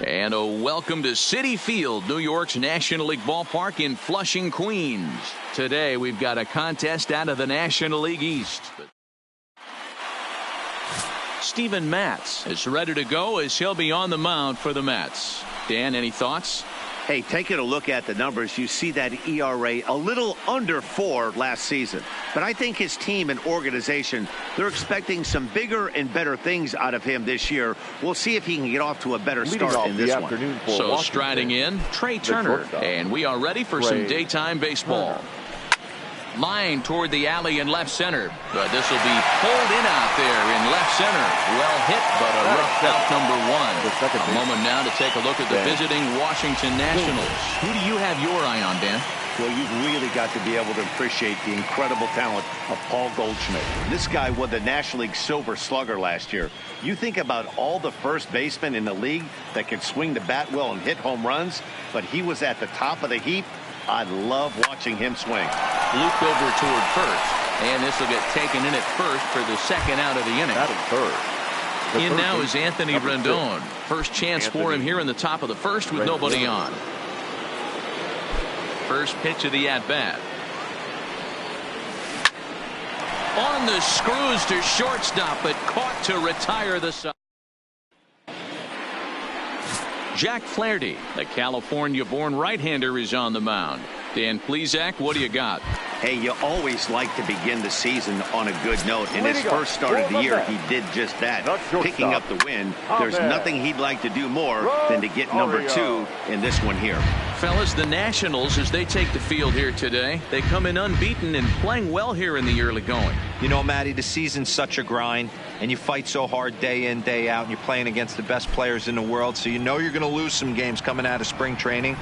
And a welcome to Citi Field, New York's National League ballpark in Flushing, Queens. Today we've got a contest out of the National League East. Steven Matz is ready to go as he'll be on the mound for the Mets. Dan, any thoughts? Hey, taking a look at the numbers, you see that ERA a little under 4 last season. But I think his team and organization, they're expecting some bigger and better things out of him this year. We'll see if he can get off to a better start in this one. So striding in, Trey Turner. And we are ready for some daytime baseball. Line toward the alley in left center. But this will be pulled in out there in left center. Well hit, but a rough out number one. A moment now to take a look at the visiting Washington Nationals. Who do you have your eye on, Dan? Well, you've really got to be able to appreciate the incredible talent of Paul Goldschmidt. This guy won the National League Silver Slugger last year. You think about all the first basemen in the league that can swing the bat well and hit home runs, but he was at the top of the heap. I love watching him swing. Looped over toward first, and this will get taken in at first for the second out of the inning. That is third. In now is Anthony Rendon. First chance for him here in the top of the first with nobody on. First pitch of the at-bat. On the screws to shortstop, but caught to retire the side. Jack Flaherty, the California-born right-hander, is on the mound. Dan Plesac, what do you got? Hey, you always like to begin the season on a good note. In his first start of the year, he did just that, picking up the win. There's nothing he'd like to do more than to get number 2 in this one here. Fellas, the Nationals, as they take the field here today, they come in unbeaten and playing well here in the early going. You know, Matty, the season's such a grind, and you fight so hard day in, day out, and you're playing against the best players in the world, so you know you're going to lose some games coming out of spring training.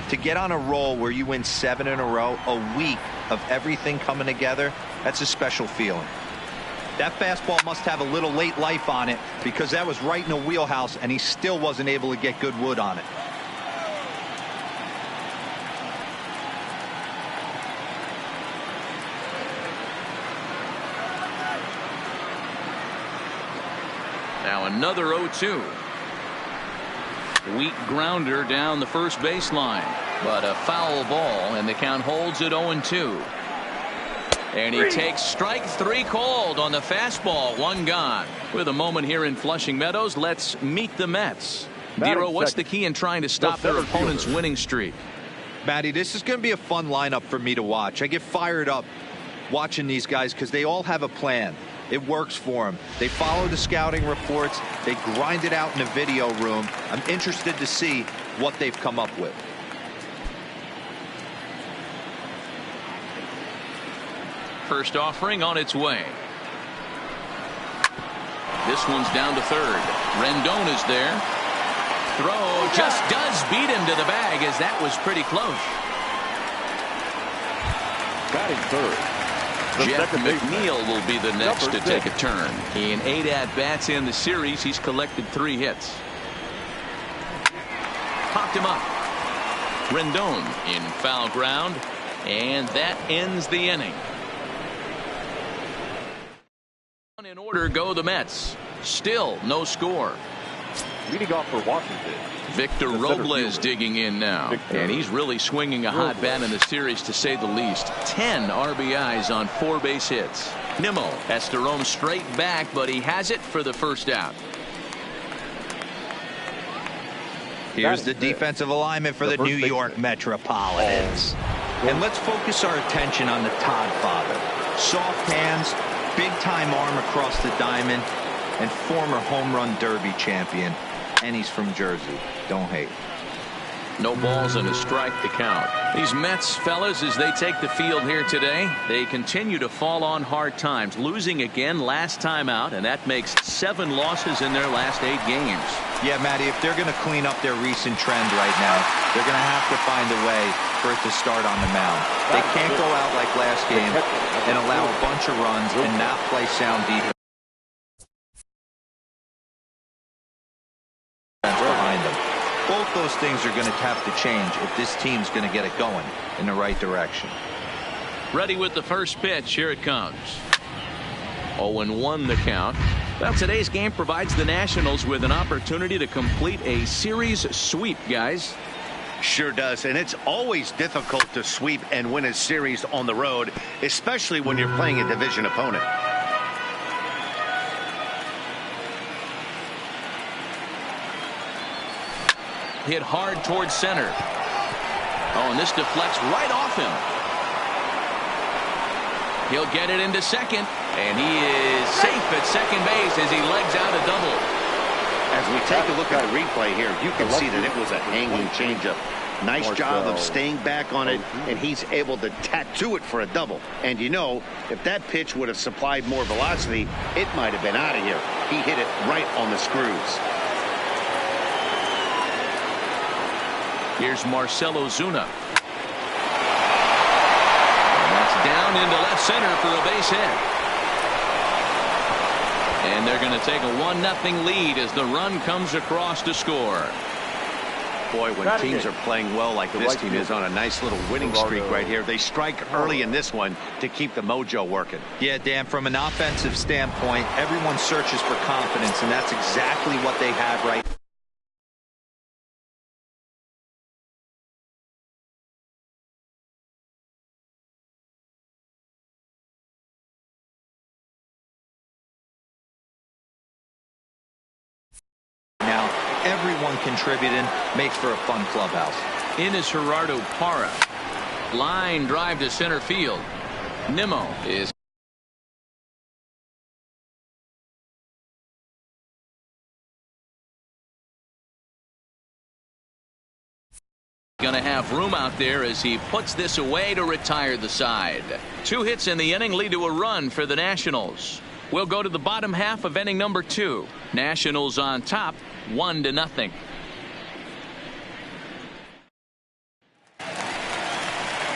To get on a roll where you win 7 in a row, a week of everything coming together, that's a special feeling. That fastball must have a little late life on it because that was right in the wheelhouse and he still wasn't able to get good wood on it. Now another 0-2. Weak grounder down the first baseline, but a foul ball, and the count holds at 0-2. And he takes strike 3 called on the fastball. 1 gone. With a moment here in Flushing Meadows, let's meet the Mets. Dero, what's the key in trying to stop their opponent's winning streak? Matty, this is going to be a fun lineup for me to watch. I get fired up watching these guys because they all have a plan. It works for them. They follow the scouting reports. They grind it out in the video room. I'm interested to see what they've come up with. First offering on its way. This one's down to third. Rendon is there. Throw just does beat him to the bag, as that was pretty close. Batting third. Jeff McNeil will be the next to take a turn. In 8 at-bats in the series, he's collected 3 hits. Popped him up. Rendon in foul ground, and that ends the inning. In order go the Mets. Still no score. Leading off for Washington, Victor Robles digging in now, and he's really swinging a hot bat in the series, to say the least. 10 RBIs on 4 base hits. Nimmo has to roam straight back, but he has it for the first out. Here's the defensive alignment for the New York Metropolitans. And let's focus our attention on the Todd father. Soft hands, Big-time arm across the diamond, and former home run derby champion. And he's from Jersey. Don't hate. No balls and a strike to count. These Mets fellas, as they take the field here today, they continue to fall on hard times, losing again last time out, and that makes 7 losses in their last 8 games. Yeah, Matty, if they're going to clean up their recent trend right now, they're going to have to find a way for it to start on the mound. They can't go out like last game and allow a bunch of runs and not play sound defense behind them. Both those things are going to have to change if this team's going to get it going in the right direction. Ready with the first pitch. Here it comes. 0-1 the count. Well, today's game provides the Nationals with an opportunity to complete a series sweep, guys. Sure does, and it's always difficult to sweep and win a series on the road, especially when you're playing a division opponent. Hit hard towards center. Oh, and this deflects right off him. He'll get it into second, and he is safe at second base as he legs out a double. As we take a look at the replay here, you can see that it was a hanging changeup. Nice job of staying back on it, and he's able to tattoo it for a double. And you know, if that pitch would have supplied more velocity, it might have been out of here. He hit it right on the screws. Here's Marcell Ozuna. And that's down into left center for a base hit. And they're going to take a 1-0 lead as the run comes across to score. Boy, when teams are playing well like this team is on a nice little winning streak right here, they strike early in this one to keep the mojo working. Yeah, Dan, from an offensive standpoint, everyone searches for confidence, and that's exactly what they have right now. Everyone contributing makes for a fun clubhouse. In is Gerardo Parra. Line drive to center field. Nimmo is going to have room out there as he puts this away to retire the side. 2 hits in the inning lead to a run for the Nationals. We'll go to the bottom half of inning number 2. Nationals on top, 1-0.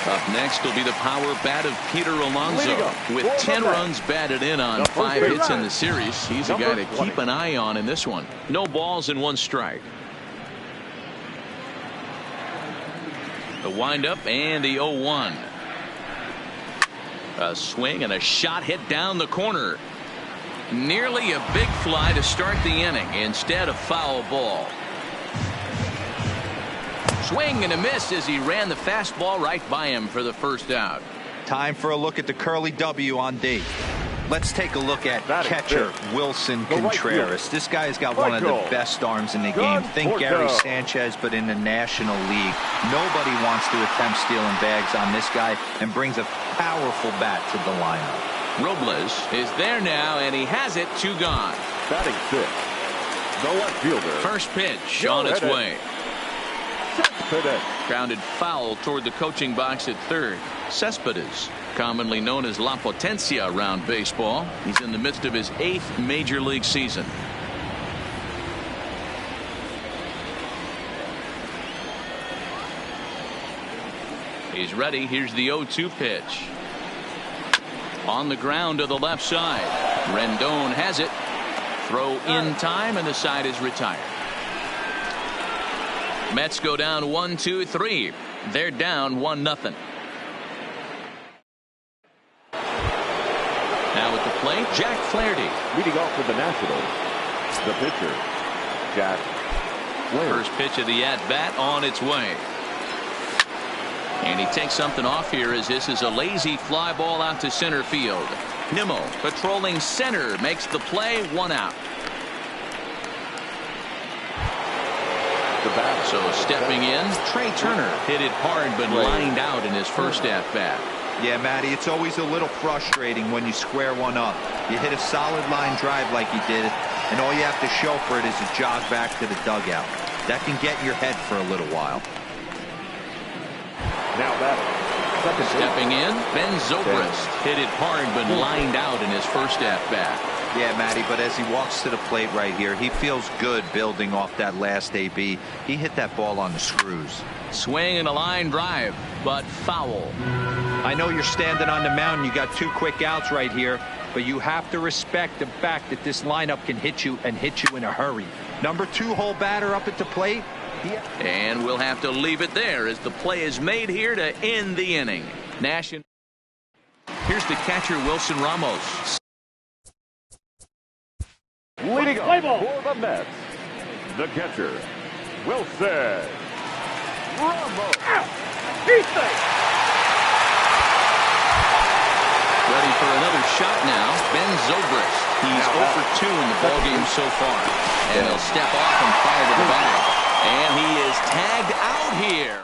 Up next will be the power bat of Peter Alonso. With 10 runs batted in on 5 hits in the series, he's a guy to keep an eye on in this one. No balls and 1 strike. The windup and the 0-1. A swing and a shot hit down the corner. Nearly a big fly to start the inning instead of foul ball. Swing and a miss as he ran the fastball right by him for the first out. Time for a look at the Curly W on D. Let's take a look at catcher Wilson Contreras. This guy's got one of the best arms in the game. Think Gary Sanchez, but in the National League. Nobody wants to attempt stealing bags on this guy, and brings a powerful bat to the lineup. Robles is there now, and he has it. 2 gone. Batting 6th, the left fielder. First pitch on its way. Grounded foul toward the coaching box at third. Cespedes, commonly known as La Potencia around baseball. He's in the midst of his 8th major league season. He's ready. Here's the 0-2 pitch. On the ground to the left side. Rendon has it. Throw in time, and the side is retired. Mets go down 1-2-3. They're down 1-0. Now at the plate, Jack Flaherty. Leading off for the Nationals, the pitcher, Jack Flaherty. First pitch of the at-bat on its way. And he takes something off here as this is a lazy fly ball out to center field. Nimmo patrolling center makes the play. 1 out. So stepping in, Trey Turner hit it hard but lined out in his first at bat. Yeah, Matty, it's always a little frustrating when you square one up. You hit a solid line drive like he did, and all you have to show for it is a jog back to the dugout. That can get in your head for a little while. Now batting. Stepping in, Ben Zobrist hit it hard but lined out in his first at-bat. Yeah, Matty, but as he walks to the plate right here, he feels good building off that last AB. He hit that ball on the screws. Swing and a line drive, but foul. I know you're standing on the mound. You got 2 quick outs right here, but you have to respect the fact that this lineup can hit you and hit you in a hurry. Number 2 hole batter up at the plate. And we'll have to leave it there as the play is made here to end the inning. Here's the catcher, Wilson Ramos. Leading off for the Mets, the catcher, Wilson Ramos. Ready for another shot now, Ben Zobrist. He's 0 for 2 in the ballgame so far. And he'll step off and fire to the bag. And he is tagged out here.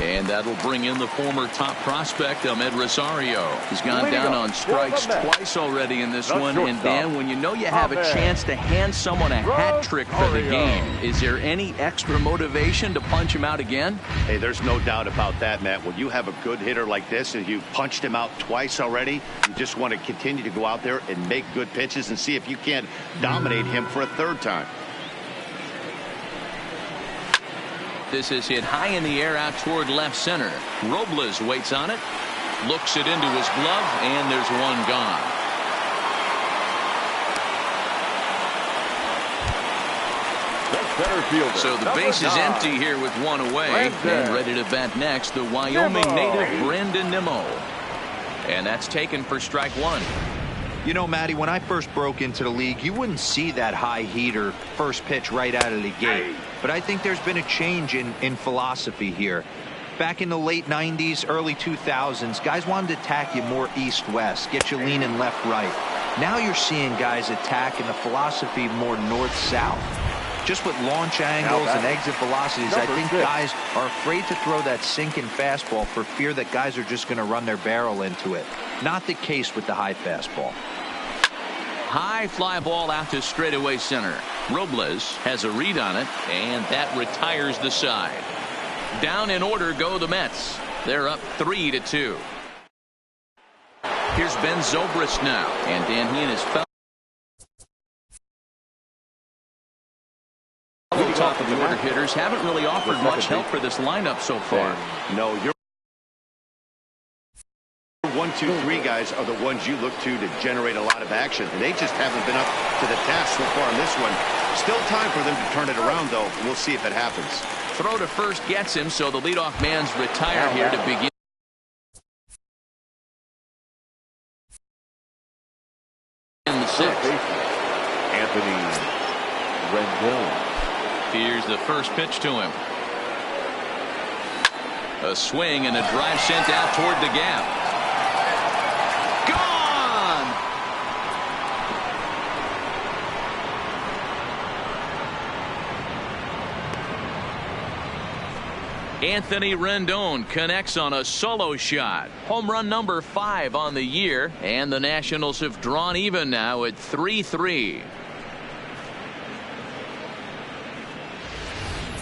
And that'll bring in the former top prospect, Ahmed Rosario. He's gone down on strikes twice already in this one. And Dan, when you know you have a chance to hand someone a hat trick for the game, is there any extra motivation to punch him out again? Hey, there's no doubt about that, Matt. When you have a good hitter like this and you punched him out twice already, you just want to continue to go out there and make good pitches and see if you can't dominate him for a 3rd time. This is hit high in the air out toward left center. Robles waits on it, looks it into his glove, and there's one gone. So the base is empty here with 1 away. And ready to bat next, the Wyoming native Brandon Nimmo. And that's taken for strike 1. You know, Matty, when I first broke into the league, you wouldn't see that high heater first pitch right out of the gate. But I think there's been a change in philosophy here. Back in the late 90s, early 2000s, guys wanted to attack you more east-west, get you leaning left-right. Now you're seeing guys attack in the philosophy more north-south. Just with launch angles and exit velocities, I think guys are afraid to throw that sinking fastball for fear that guys are just going to run their barrel into it. Not the case with the high fastball. High fly ball out to straightaway center. Robles has a read on it, and that retires the side. Down in order go the Mets. They're up 3-2. Here's Ben Zobrist now, and Dan, he and his fellow top of the order hitters haven't really offered much help for this lineup so far. No, your 1, 2, 3 guys are the ones you look to generate a lot of action. They just haven't been up to the task so far in this one. Still time for them to turn it around, though. We'll see if it happens. Throw to first gets him, so the leadoff man's retired here to begin in the 6th. Anthony Rendon. Here's the first pitch to him. A swing and a drive sent out toward the gap. Gone! Anthony Rendon connects on a solo shot. Home run number 5 on the year, and the Nationals have drawn even now at 3-3.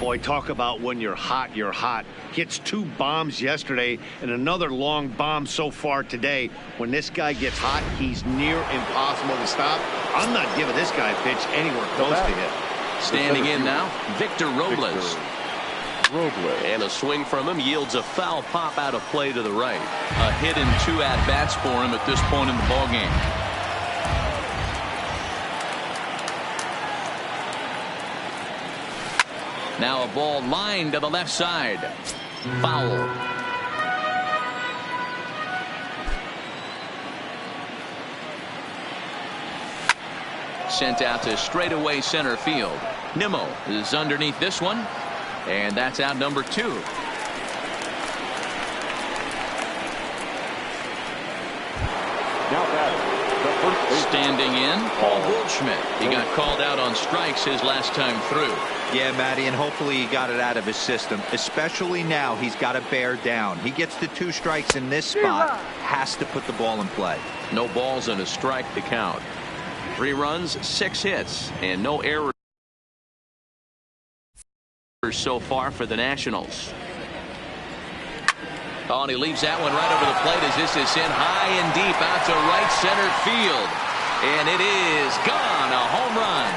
Boy, talk about when you're hot, you're hot. Hits 2 bombs yesterday and another long bomb so far today. When this guy gets hot, he's near impossible to stop. I'm not giving this guy a pitch anywhere close to hit. Standing in now, Victor Robles. And a swing from him yields a foul pop out of play to the right. A hit in 2 at-bats for him at this point in the ballgame. Now a ball lined to the left side. Foul. Sent out to straightaway center field. Nimmo is underneath this one, and that's out number 2. Standing in, Paul Goldschmidt. He got called out on strikes his last time through. Yeah, Matty, and hopefully he got it out of his system. Especially now, he's got to bear down. He gets the 2 strikes in this spot, has to put the ball in play. No balls and a strike to count. 3 runs, 6 hits, and no errors so far for the Nationals. Oh, and he leaves that one right over the plate as this is in high and deep out to right center field. And it is gone. A home run.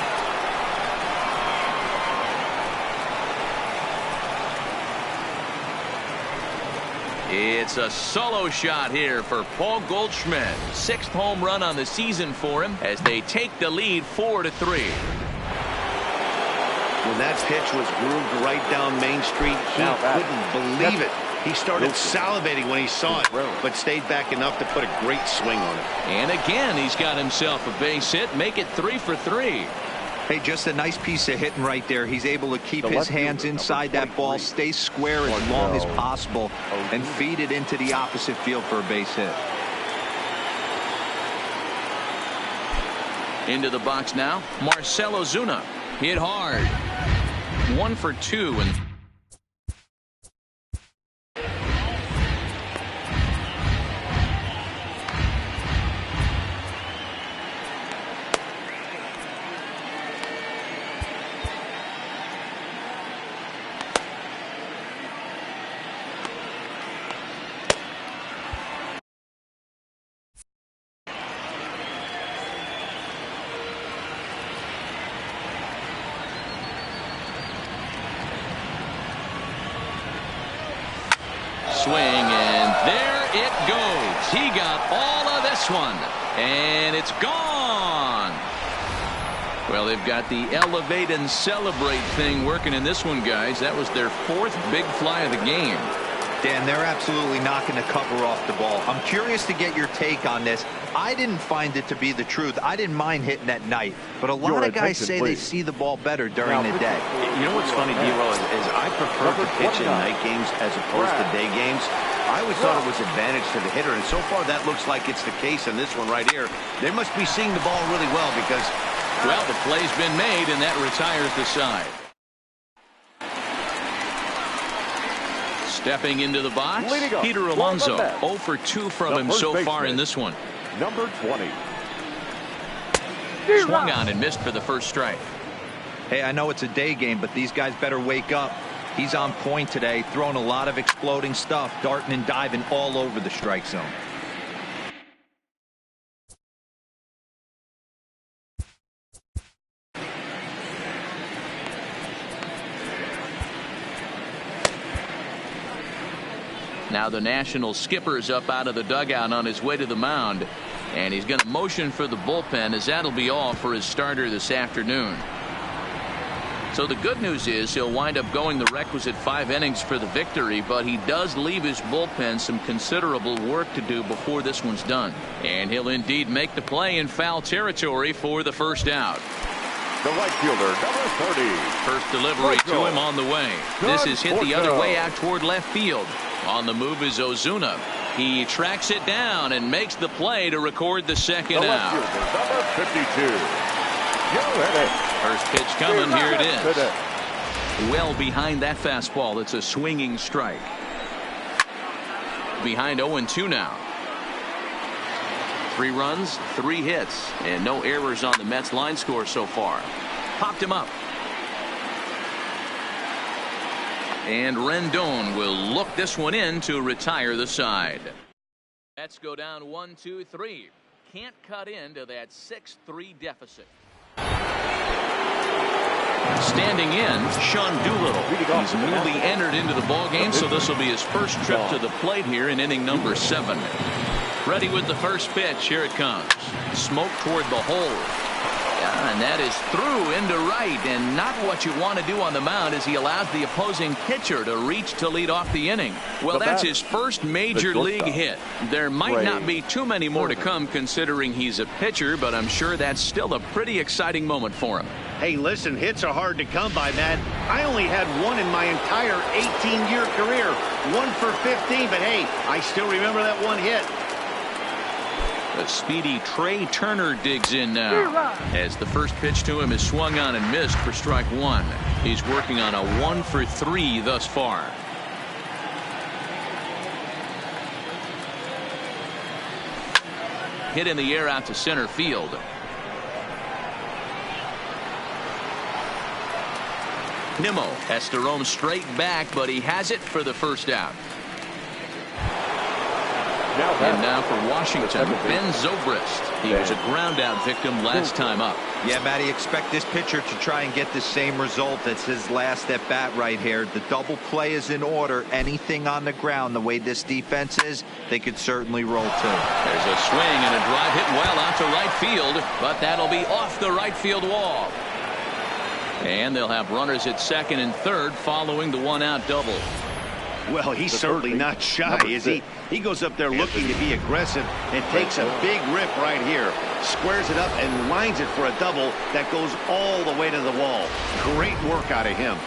It's a solo shot here for Paul Goldschmidt. 6th home run on the season for him as they take the lead 4-3. When that pitch was groomed right down Main Street, he couldn't believe it. He started salivating when he saw it, but stayed back enough to put a great swing on it. And again, he's got himself a base hit. Make it 3 for 3. Hey, just a nice piece of hitting right there. He's able to keep his hands inside that ball, stay square as long as possible, and feed it into the opposite field for a base hit. Into the box now, Marcell Ozuna. Hit hard. 1 for 2. And swing, and there it goes. He got all of this one, and it's gone. Well, they've got the elevate and celebrate thing working in this one, guys. That was their 4th big fly of the game. Dan, they're absolutely knocking the cover off the ball. I'm curious to get your take on this. I didn't find it to be the truth. I didn't mind hitting at night, but a lot of guys say they see the ball better during the day. You know what's funny, D-Roll, is I prefer to pitch in night games as opposed to day games. I always thought it was advantage to the hitter, and so far that looks like it's the case in this one right here. They must be seeing the ball really well because, well, the play's been made, and that retires the side. Stepping into the box, Peter Alonso. 0 for 2 from him so far in this one. Number 20. Swung on and missed for the first strike. Hey, I know it's a day game, but these guys better wake up. He's on point today, throwing a lot of exploding stuff, darting and diving all over the strike zone. Now the National skipper's up out of the dugout on his way to the mound, and he's going to motion for the bullpen, as that'll be all for his starter this afternoon. So the good news is he'll wind up going the requisite 5 innings for the victory, but he does leave his bullpen some considerable work to do before this one's done. And he'll indeed make the play in foul territory for the first out. The right fielder, number 30. First delivery to him on the way. This is hit the other way out toward left field. On the move is Ozuna. He tracks it down and makes the play to record the second out. Number 52. First pitch coming. Here it is. Well behind that fastball. It's a swinging strike. Behind 0-2 now. 3 runs, 3 hits, and no errors on the Mets line score so far. Popped him up. And Rendon will look this one in to retire the side. Mets go down 1-2-3. Can't cut into that 6-3 deficit. Standing in, Sean Doolittle. He's newly entered into the ballgame, so this will be his first trip to the plate here in inning number 7. Ready with the first pitch. Here it comes. Smoke toward the hole. And that is through into right, and not what you want to do on the mound as he allows the opposing pitcher to reach to lead off the inning. Well, that's his first major league hit. There might not be too many more to come considering he's a pitcher, but I'm sure that's still a pretty exciting moment for him. Hey, listen, hits are hard to come by, Matt. I only had one in my entire 18-year career. 1 for 15, but hey, I still remember that one hit. The speedy Trey Turner digs in now, as the first pitch to him is swung on and missed for strike one. He's working on a 1-for-3 thus far. Hit in the air out to center field. Nimmo has to roam straight back, but he has it for the first out. And now for Washington, Ben Zobrist. He was a ground out victim last time up. Yeah, Matty, expect this pitcher to try and get the same result as his last at bat right here. The double play is in order. Anything on the ground, the way this defense is, they could certainly roll too. There's a swing and a drive hit well out to right field, but that'll be off the right field wall. And they'll have runners at second and third following the one-out double. Well, he's certainly not shy, is he? He goes up there looking to be aggressive and takes a big rip right here. Squares it up and lines it for a double that goes all the way to the wall. Great work out of him.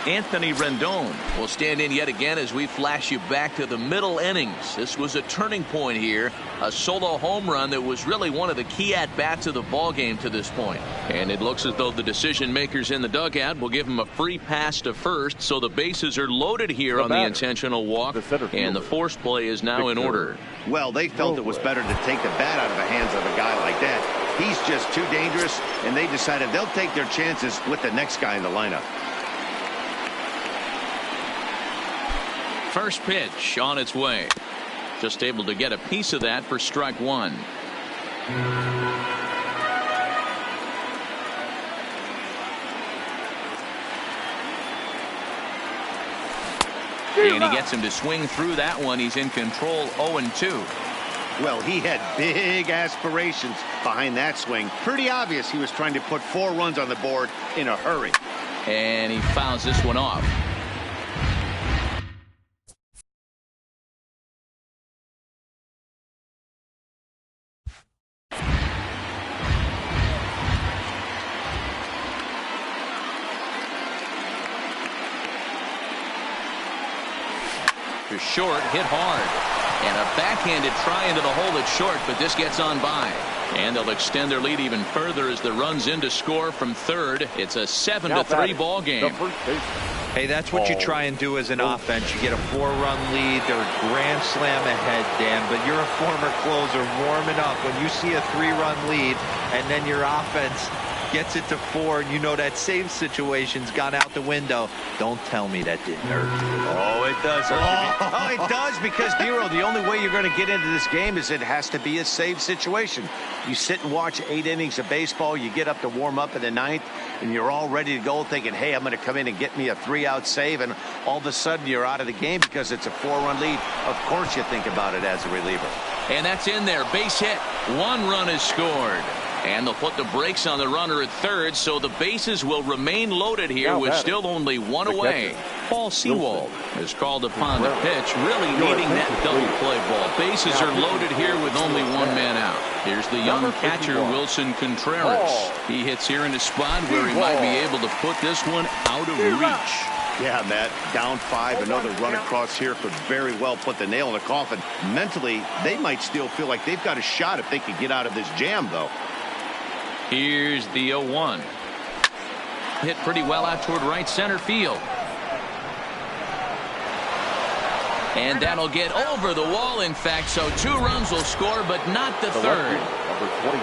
Anthony Rendon will stand in yet again as we flash you back to the middle innings. This was a turning point here, a solo home run that was really one of the key at-bats of the ball game to this point. And it looks as though the decision makers in the dugout will give him a free pass to first, so the bases are loaded here on the intentional walk, and the force play is now in order. Well, they felt it was better to take the bat out of the hands of a guy like that. He's just too dangerous, and they decided they'll take their chances with the next guy in the lineup. First pitch on its way. Just able to get a piece of that for strike one. And he gets him to swing through that one. He's in control, 0-2. Well, he had big aspirations behind that swing. Pretty obvious he was trying to put 4 runs on the board in a hurry. And he fouls this one off. Short, hit hard, and a backhanded try into the hole at short, but this gets on by, and they'll extend their lead even further as the runs in to score from third. It's a 7-3 ball game. Hey, that's what you try and do as an offense. You get a 4-run lead, they're a grand slam ahead, Dan, but you're a former closer warming up when you see a 3-run lead and then your offense gets it to 4, and you know that save situation's gone out the window. Don't tell me that didn't hurt you. Oh, it does. Oh, it does, because, Dero, the only way you're going to get into this game is it has to be a save situation. You sit and watch 8 innings of baseball, you get up to warm up in the 9th, and you're all ready to go thinking, hey, I'm going to come in and get me a 3-out save, and all of a sudden you're out of the game because it's a 4-run lead. Of course you think about it as a reliever. And that's in there. Base hit. 1 run is scored. And they'll put the brakes on the runner at third, so the bases will remain loaded here with still only 1 away. Paul Sewald is called upon the pitch, really needing that double play ball. Bases are loaded here with only 1 man out. Here's the young catcher, Wilson Contreras. He hits here in a spot where he might be able to put this one out of reach. Yeah, Matt, down 5, another run across here could very well put the nail in the coffin. Mentally, they might still feel like they've got a shot if they could get out of this jam, though. Here's the 0-1. Hit pretty well out toward right center field. And that'll get over the wall, in fact, so 2 runs will score, but not the third. Number 23,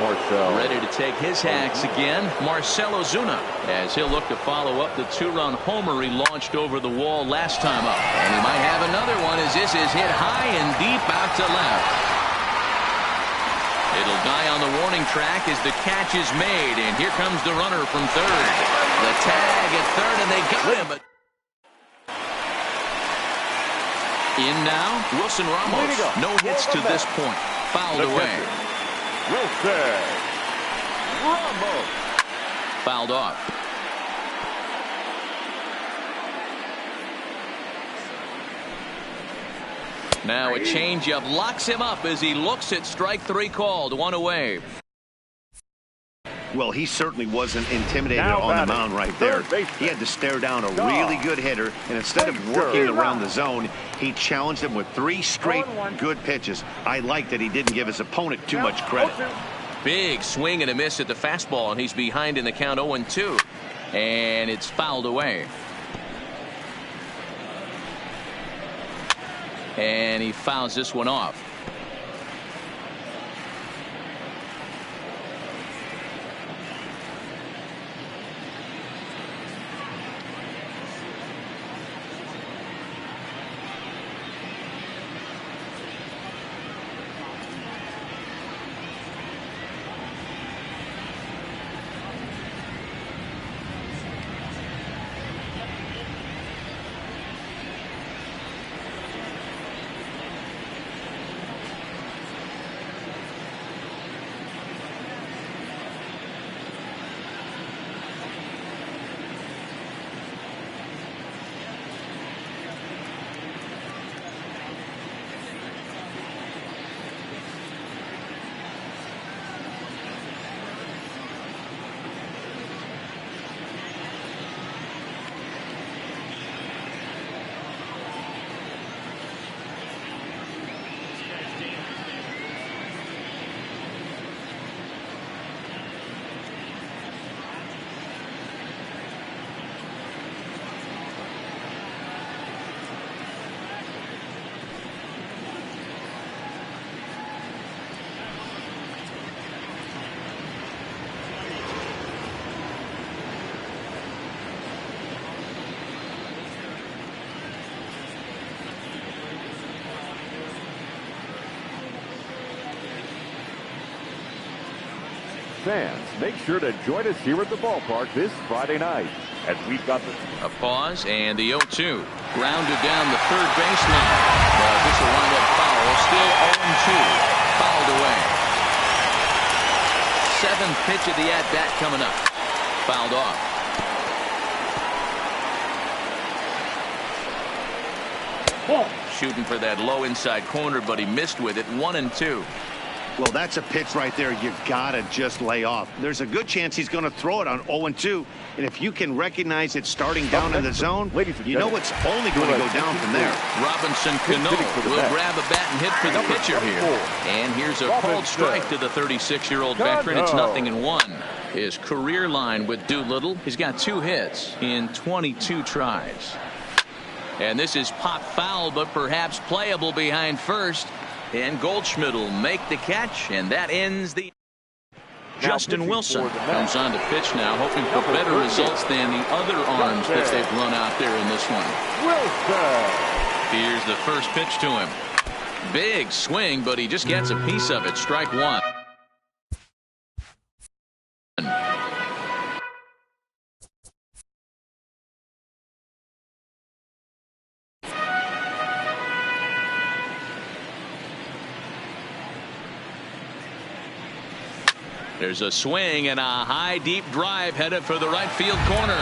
Marcell. Ready to take his hacks again, Marcell Ozuna, as he'll look to follow up the 2-run homer he launched over the wall last time up. And he might have another one as this is hit high and deep out to left. It'll die on the warning track as the catch is made, and here comes the runner from third. The tag at third, and they got him. But in now, Wilson Ramos. No hits to this point. Fouled away. Wilson Ramos. Fouled off. Now a changeup locks him up as he looks at strike 3 called. 1 away. Well, he certainly wasn't intimidated Now on the batting, mound right third there. baseman. He had to stare down a Shaw. really good hitter, and instead of Frazier. working around the zone, he challenged him with 3 straight good pitches. I like that he didn't give his opponent too much credit. Big swing and a miss at the fastball, and he's behind in the count 0-2. And it's fouled away. And he fouls this one off. Fans, make sure to join us here at the ballpark this Friday night as we've got A pause and the 0-2. Grounded down the third baseline. But this will wind up foul. Still 0-2. Fouled away. 7th pitch of the at-bat coming up. Fouled off. Shooting for that low inside corner, but he missed with it. 1-2. Well, that's a pitch right there you've got to just lay off. There's a good chance he's going to throw it on 0-2. And if you can recognize it starting down in the zone, you know it's only going to go down from there. Robinson Cano will grab a bat and hit for the pitcher here. And here's a called strike to the 36-year-old veteran. It's 0-1. His career line with Doolittle, he's got 2 hits in 22 tries. And this is pop foul, but perhaps playable behind first. And Goldschmidt will make the catch, and that ends the. Justin Wilson comes on to pitch now, hoping for better results than the other arms that they've run out there in this one. Here's the first pitch to him. Big swing, but he just gets a piece of it. Strike 1. There's a swing and a high deep drive headed for the right field corner.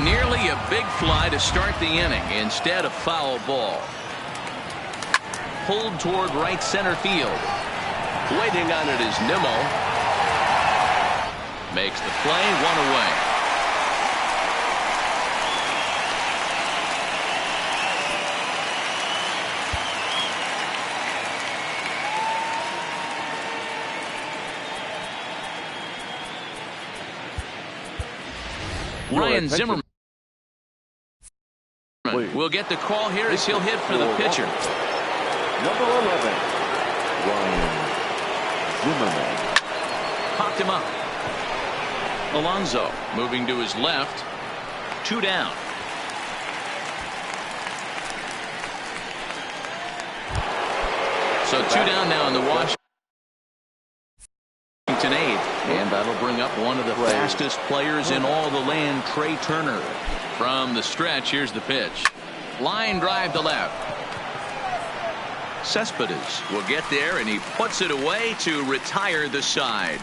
Nearly a big fly to start the inning. Instead, a foul ball. Pulled toward right center field. Waiting on it is Nimmo. Makes the play, 1 away. Ryan Zimmerman will get the call here as he'll hit for the pitcher. Number 11, Ryan Zimmerman. Popped him up. Alonso moving to his left. 2 down. So 2 down now in the Washington 8th. And that'll bring up one of the fastest players in all the land, Trey Turner. From the stretch, here's the pitch. Line drive to left. Cespedes will get there, and he puts it away to retire the side.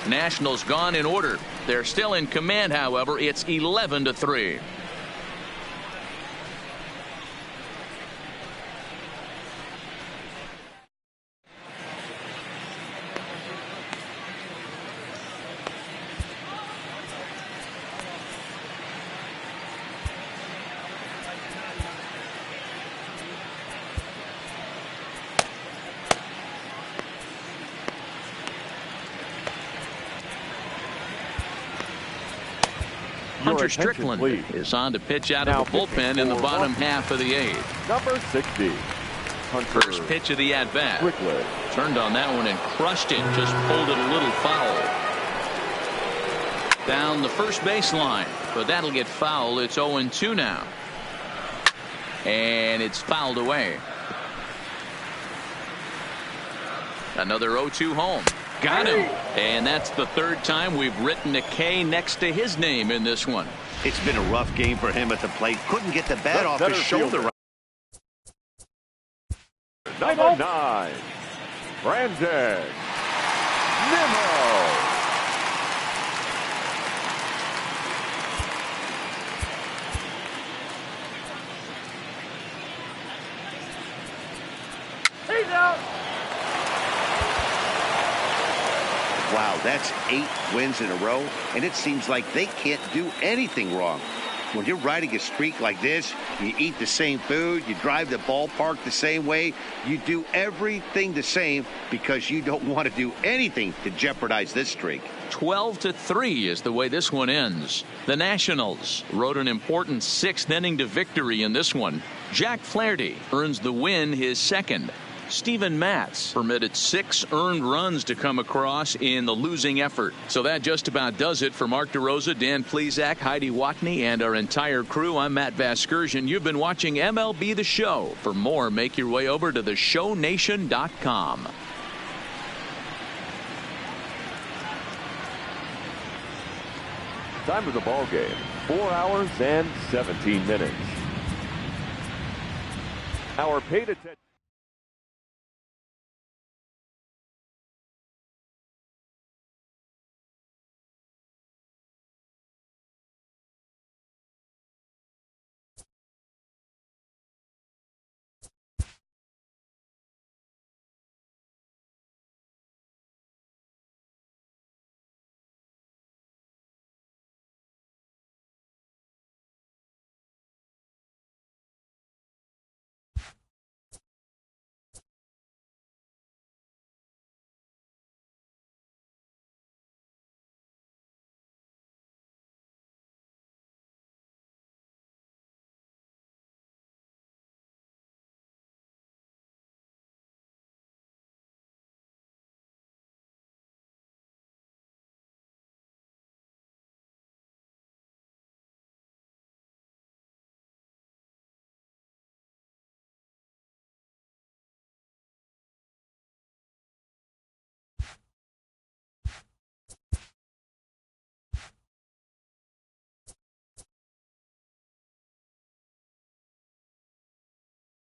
Nationals gone in order. They're still in command, however. It's 11-3. Hunter attention, Strickland please. is on to pitch out Now of the bullpen in the for bottom Washington. half of the 8th. Number 60. Hunter First pitch of the at-bat. Strickland. Turned on that one and crushed it. Just pulled it a little foul. Down the first baseline. But that'll get foul. It's 0-2 now. And it's fouled away. Another 0-2 home. Got him. And that's the 3rd time we've written a K next to his name in this one. It's been a rough game for him at the plate. Couldn't get the bat The off his center shoulder. fielder. Number 9. Brandon Nimmo. Wow, that's 8 wins in a row, and it seems like they can't do anything wrong. When you're riding a streak like this, you eat the same food, you drive the ballpark the same way, you do everything the same because you don't want to do anything to jeopardize this streak. 12-3 is the way this one ends. The Nationals rode an important 6th inning to victory in this one. Jack Flaherty earns the win, his 2nd. Steven Matz permitted 6 earned runs to come across in the losing effort. So that just about does it for Mark DeRosa, Dan Plesac, Heidi Watney, and our entire crew. I'm Matt Vasgersian. You've been watching MLB The Show. For more, make your way over to theshownation.com. Time of the ball game, 4 hours and 17 minutes. Our paid attention.